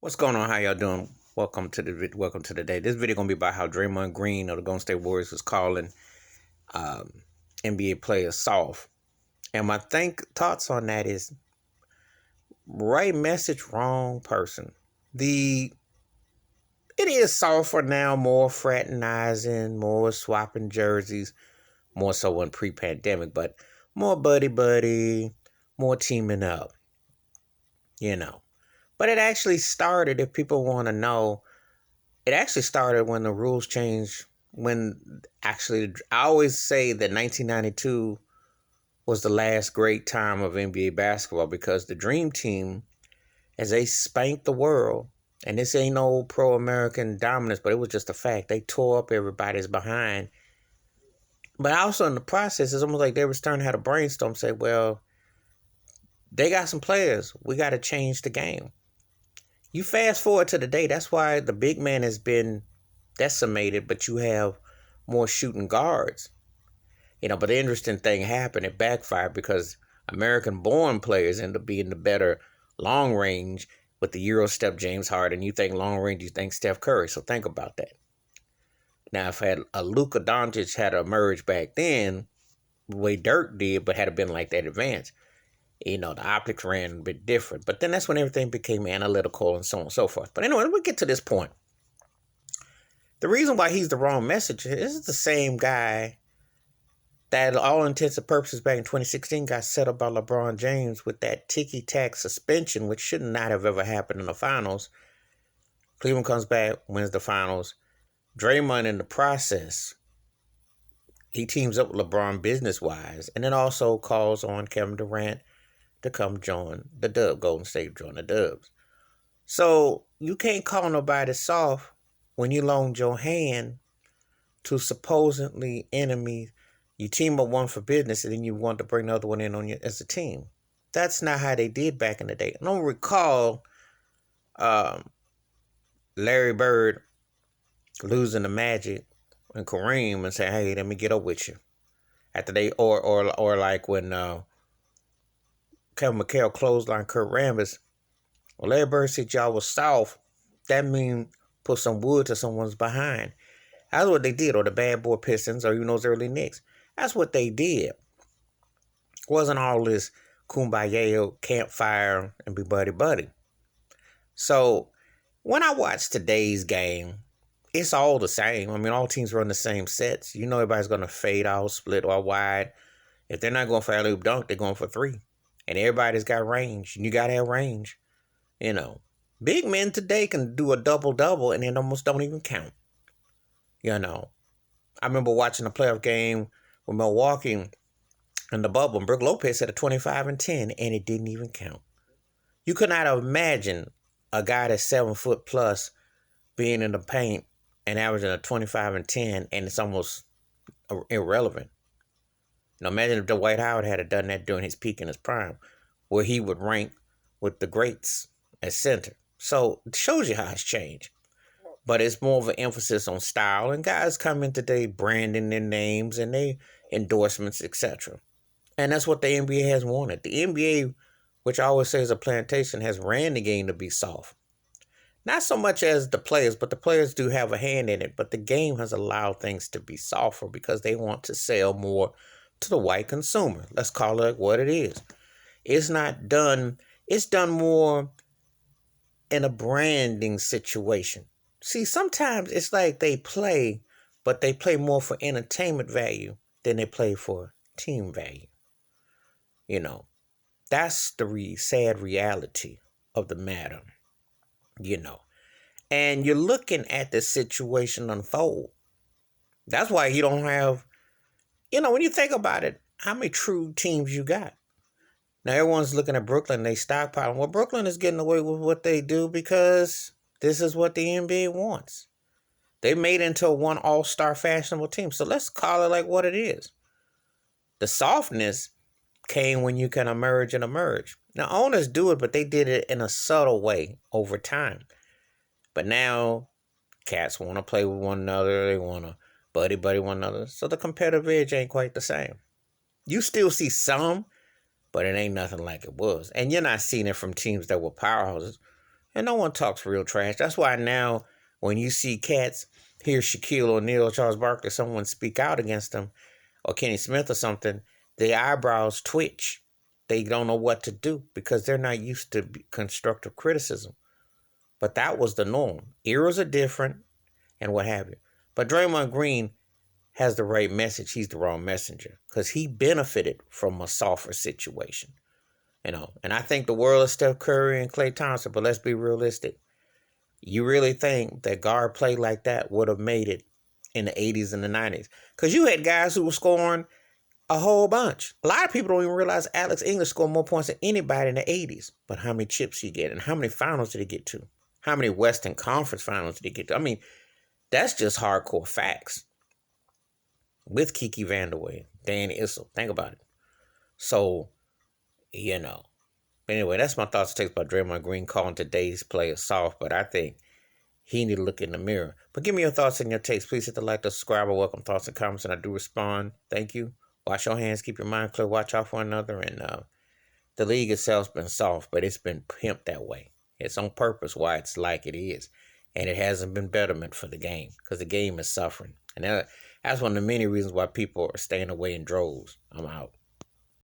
What's going on? How y'all doing? Welcome to the day. This video gonna be about how Draymond Green of the Golden State Warriors was calling um, NBA players soft. And my thoughts on that is right message, wrong person. It is soft for now, more fraternizing, more swapping jerseys, more so in pre-pandemic, but more buddy, more teaming up, you know. But it actually started, if people want to know, it actually started when the rules changed. I always say that 1992 was the last great time of NBA basketball because the Dream Team, as they spanked the world, and this ain't no pro-American dominance, but it was just a fact. They tore up everybody's behind. But also in the process, it's almost like David Stern had a brainstorm, say, well, they got some players. We got to change the game. You fast forward to today, that's why the big man has been decimated, but you have more shooting guards. But the interesting thing happened, it backfired because American-born players end up being the better long range with the Euro step James Harden. You think long range, you think Steph Curry. So think about that. Now, if a Luka Doncic had emerged back then, the way Dirk did, but had it been like that advanced, the optics ran a bit different. But then that's when everything became analytical and so on and so forth. But anyway, we get to this point. The reason why he's the wrong message is the same guy that, all intents and purposes, back in 2016 got set up by LeBron James with that ticky-tack suspension, which should not have ever happened in the finals. Cleveland comes back, wins the finals. Draymond, in the process, he teams up with LeBron business-wise, and then also calls on Kevin Durant to come join the Golden State join the Dubs. So you can't call nobody soft when you loaned your hand to supposedly enemies. You team up one for business, and then you want to bring the other one in on you as a team. That's not how they did back in the day. I don't recall Larry Bird losing the Magic and Kareem and saying, "Hey, let me get up with you." After they or like when Kevin McHale clotheslined Kurt Rambis. Well, Larry Bird said y'all was soft. That means put some wood to someone's behind. That's what they did, or the Bad Boy Pistons, or even those early Knicks. That's what they did. It wasn't all this kumbaya, campfire, and be buddy. So when I watch today's game, it's all the same. I mean, all teams run the same sets. Everybody's going to fade out, split, or wide. If they're not going for alley-oop dunk, they're going for three. And everybody's got range. You got to have range. Big men today can do a double-double, and it almost don't even count. I remember watching a playoff game with Milwaukee in the bubble, and Brook Lopez had a 25 and 10, and it didn't even count. You could not imagine a guy that's 7 foot plus being in the paint and averaging a 25 and 10, and it's almost irrelevant. Imagine if Dwight Howard had done that during his peak in his prime, where he would rank with the greats at center. So it shows you how it's changed. But it's more of an emphasis on style, and guys come in today branding their names and their endorsements, etc. And that's what the NBA has wanted. The NBA, which I always say is a plantation, has ran the game to be soft. Not so much as the players, but the players do have a hand in it. But the game has allowed things to be softer because they want to sell more to the white consumer. Let's call it what it is. It's done more in a branding situation. See, sometimes it's like they play, but they play more for entertainment value than they play for team value. That's the sad reality of the matter. And you're looking at the situation unfold. That's why you don't have, when you think about it, how many true teams you got? Now, everyone's looking at Brooklyn, they stockpile. Well, Brooklyn is getting away with what they do because this is what the NBA wants. They made it into one all-star fashionable team. So let's call it like what it is. The softness came when you can emerge. Now, owners do it, but they did it in a subtle way over time. But now, cats want to play with one another. They want to buddy one another. So the competitive edge ain't quite the same. You still see some, but it ain't nothing like it was. And you're not seeing it from teams that were powerhouses. And no one talks real trash. That's why now when you see cats hear Shaquille O'Neal, Charles Barkley, someone speak out against them, or Kenny Smith or something, their eyebrows twitch. They don't know what to do because they're not used to constructive criticism. But that was the norm. Eras are different and what have you. But Draymond Green has the right message. He's the wrong messenger because he benefited from a softer situation. And I think the world is Steph Curry and Klay Thompson, but let's be realistic. You really think that guard play like that would have made it in the 80s and the 90s? Because you had guys who were scoring a whole bunch. A lot of people don't even realize Alex English scored more points than anybody in the 80s. But how many chips he get and how many finals did he get to? How many Western Conference finals did he get to? I mean, that's just hardcore facts. With Kiki Vandeweghe, Dan Issel. Think about it. So, Anyway, that's my thoughts and takes about Draymond Green calling today's players soft, but I think he need to look in the mirror. But give me your thoughts and your takes. Please hit the like, the subscribe, or welcome thoughts and comments, and I do respond. Thank you. Wash your hands, keep your mind clear, watch out for one another, and the league itself's been soft, but it's been pimped that way. It's on purpose why it's like it is, and it hasn't been betterment for the game because the game is suffering, and that's one of the many reasons why people are staying away in droves. I'm out.